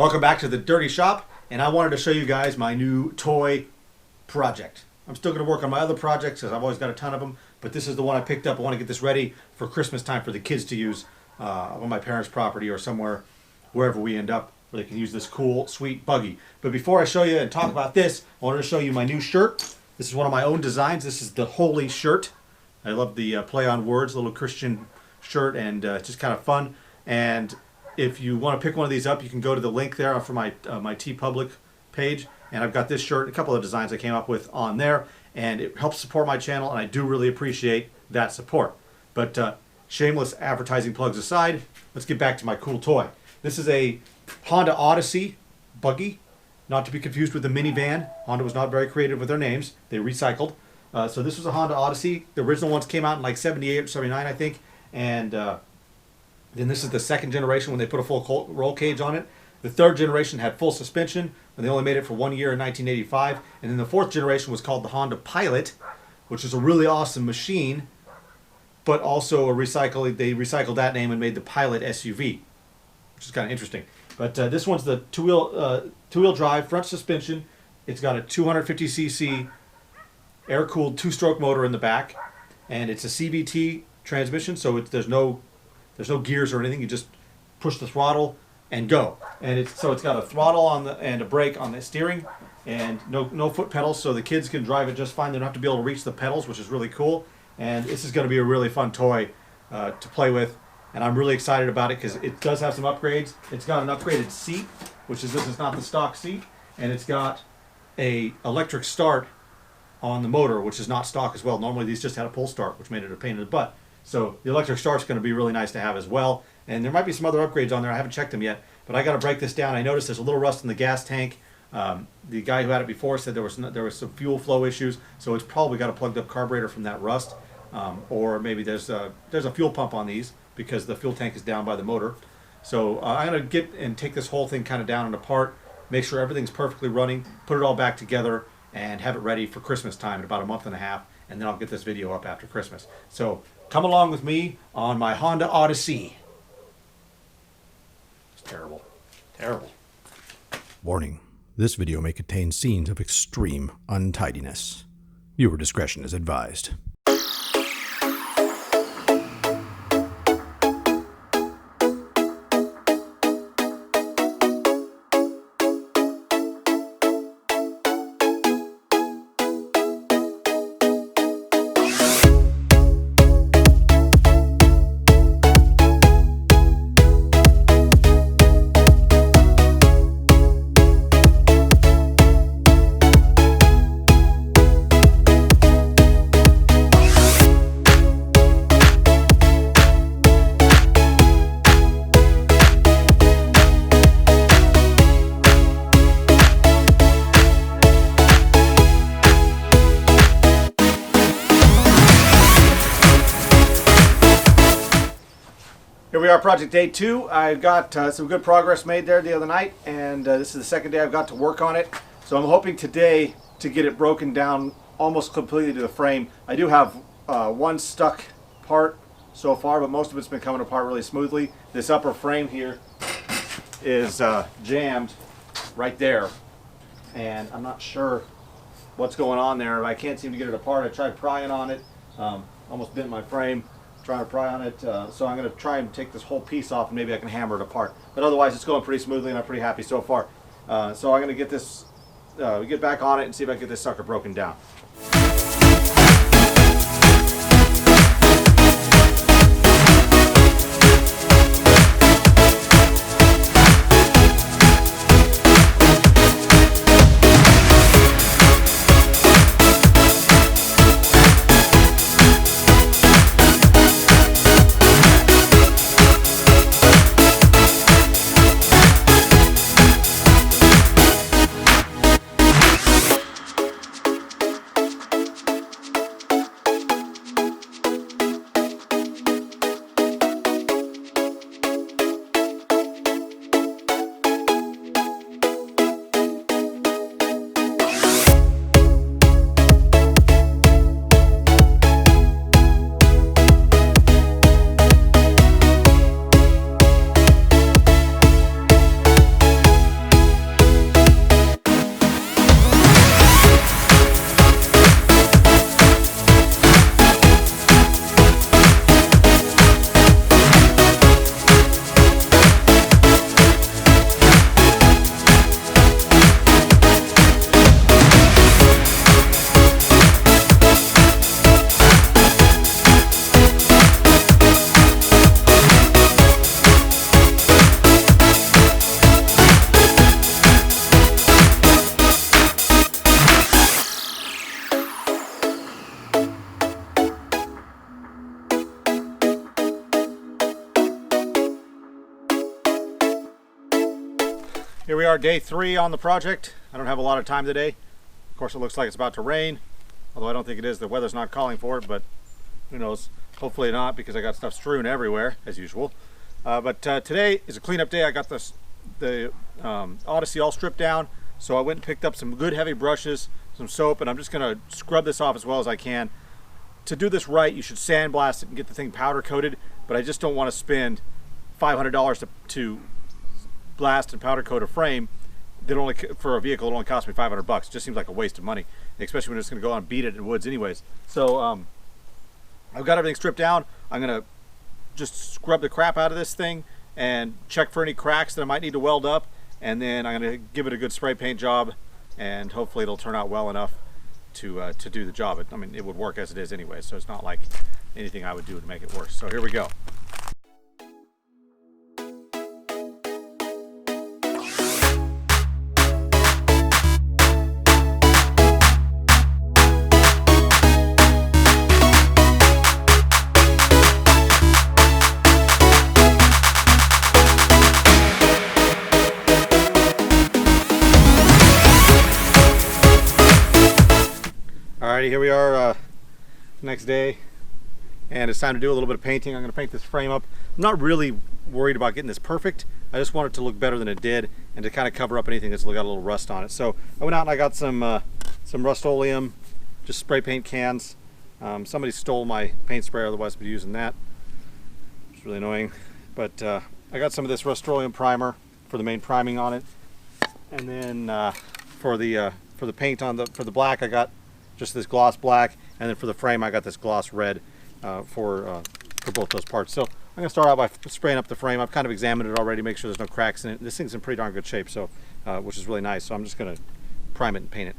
Welcome back to the Dirty Shop, and I wanted to show you guys my new toy project. I'm still going to work on my other projects because I've always got a ton of them, but this is the one I picked up. I want to get this ready for Christmas time for the kids to use on my parents' property or somewhere, wherever we end up, where they can use this cool, sweet buggy. But before I show you and talk about this, I wanted to show you my new shirt. This is one of my own designs. This is the Holy shirt. I love the play on words, little Christian shirt, and it's just kind of fun. And if you want to pick one of these up, you can go to the link there for my my TeePublic page, and I've got this shirt, a couple of designs I came up with on there, and it helps support my channel, and I do really appreciate that support. But shameless advertising plugs aside, let's get back to my cool toy. This is a Honda Odyssey buggy, not to be confused with the minivan. Honda was not very creative with their names. They recycled. So this was a Honda Odyssey. The original ones came out in like 78 or 79, I think, and then this is the second generation when they put a full roll cage on it. The third generation had full suspension, and they only made it for 1 year in 1985. And then the fourth generation was called the Honda Pilot, which is a really awesome machine, but also they recycled that name and made the Pilot SUV, which is kind of interesting. But this one's the two-wheel drive front suspension. It's got a 250cc air-cooled two-stroke motor in the back, and it's a CVT transmission, so there's no gears or anything. You just push the throttle and go. And it's got a throttle and a brake on the steering, and no foot pedals, so the kids can drive it just fine. They don't have to be able to reach the pedals, which is really cool. And this is going to be a really fun toy to play with, and I'm really excited about it because it does have some upgrades. It's got an upgraded seat, this is not the stock seat, and it's got a electric start on the motor, which is not stock as well. Normally these just had a pull start, which made it a pain in the butt. So the electric start's going to be really nice to have as well. And there might be some other upgrades on there. I haven't checked them yet, but I got to break this down. I noticed there's a little rust in the gas tank. The guy who had it before said there was some fuel flow issues, so it's probably got a plugged up carburetor from that rust, or maybe there's a fuel pump on these because the fuel tank is down by the motor. So I'm going to get and take this whole thing kind of down and apart, make sure everything's perfectly running, put it all back together, and have it ready for Christmas time in about a month and a half, and then I'll get this video up after Christmas. So come along with me on my Honda Odyssey. It's terrible. Terrible. Warning. This video may contain scenes of extreme untidiness. Viewer discretion is advised. Here we are, project day 2. I got some good progress made there the other night, and this is the second day I've got to work on it. So I'm hoping today to get it broken down almost completely to the frame. I do have one stuck part so far, but most of it's been coming apart really smoothly. This upper frame here is jammed right there, and I'm not sure what's going on there. I can't seem to get it apart. I tried prying on it, almost bent my frame trying to pry on it, so I'm going to try and take this whole piece off and maybe I can hammer it apart. But otherwise it's going pretty smoothly and I'm pretty happy so far. So I'm going to get this, get back on it and see if I can get this sucker broken down. Here we are, day 3 on the project. I don't have a lot of time today. Of course, it looks like it's about to rain, although I don't think it is. The weather's not calling for it, but who knows? Hopefully not, because I got stuff strewn everywhere, as usual. But today is a cleanup day. I got the Odyssey all stripped down, so I went and picked up some good heavy brushes, some soap, and I'm just going to scrub this off as well as I can. To do this right, you should sandblast it and get the thing powder coated, but I just don't want to spend $500 to blast and powder coat a frame that only, for a vehicle, it only cost me $500. It just seems like a waste of money, especially when it's going to go on and beat it in woods anyways. So I've got everything stripped down. I'm going to just scrub the crap out of this thing and check for any cracks that I might need to weld up, and then I'm going to give it a good spray paint job, and hopefully it'll turn out well enough to do the job. I mean, it would work as it is anyway, so it's not like anything I would do to make it worse. So here we go. Alrighty, here we are, next day, and it's time to do a little bit of painting. I'm going to paint this frame up. I'm not really worried about getting this perfect. I just want it to look better than it did, and to kind of cover up anything that's got a little rust on it. So I went out and I got some Rust-Oleum, just spray paint cans. Somebody stole my paint sprayer, otherwise I'd be using that. It's really annoying. But I got some of this Rust-Oleum primer for the main priming on it, and then for the paint on for the black, I got just this gloss black, and then for the frame I got this gloss red for both those parts. So I'm going to start out by spraying up the frame. I've kind of examined it already, make sure there's no cracks in it. This thing's in pretty darn good shape, so which is really nice. So I'm just going to prime it and paint it.